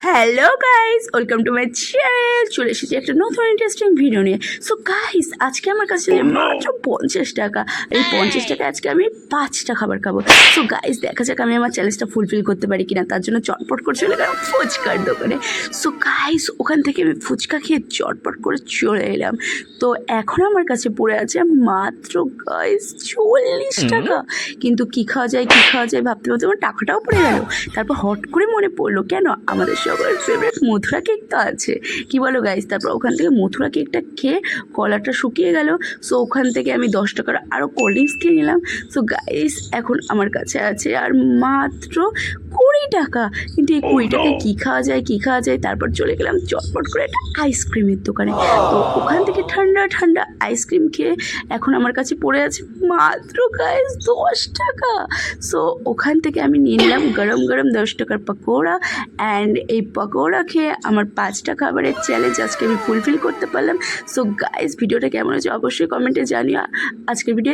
Hello guys, welcome to my channel. চলে এসেছি একটা নতুন ইন্টারেস্টিং ভিডিও নিয়ে। সো গাইস, আজকে আমার কাছে মাত্র 50 টাকা। এই 50 টাকা আজকে আমি 5টা খাবার খাবো। সো গাইস, দেখা যাক আমি আমার চ্যালেঞ্জটা ফুলফিল করতে পারি কিনা। তার জন্য চটপট করে চলে গেলাম ফুচকার দোকানে। সো গাইস, ওখান থেকে আমি ফুচকা খেয়ে চটপট করে চলে এলাম। তো এখন আমার কাছে পড়ে আছে মাত্র গাইস 40 টাকা। কিন্তু কী খাওয়া যায় ভাবতে ভাবতে আমার টাকাটাও পড়ে গেল। তারপর হট করে মনে পড়লো, কেন আমাদের সবার ফেভারিট মথুরা কেক তো আছে, কি বলো গাইস? তারপর ওখান থেকে মথুরা কেকটা খেয়ে কলাটা শুকিয়ে গেল। সো ওখান থেকে আমি 10 টাকার আরও কোল্ড ড্রিঙ্কস খেয়ে নিলাম। সো গাইস, এখন আমার কাছে আছে আর মাত্র 20 টাকা। কিন্তু এই 20 টাকায় কী খাওয়া যায়? তারপর চলে গেলাম চটপট করে একটা আইসক্রিমের দোকানে। তো ওখান থেকে ঠান্ডা ঠান্ডা আইসক্রিম খেয়ে এখন আমার কাছে পড়ে আছে মাত্র গাইস 10 টাকা। সো ওখান থেকে আমি নিয়ে নিলাম গরম গরম 10 টাকার পকোড়া। অ্যান্ড এই পকোড়া খেয়ে আমার 5টা খাবারের চ্যালেঞ্জ আজকে আমি ফুলফিল করতে পারলাম। সো গাইস, ভিডিওটা কেমন হয়েছে অবশ্যই কমেন্টে জানিও। আজকের ভিডিও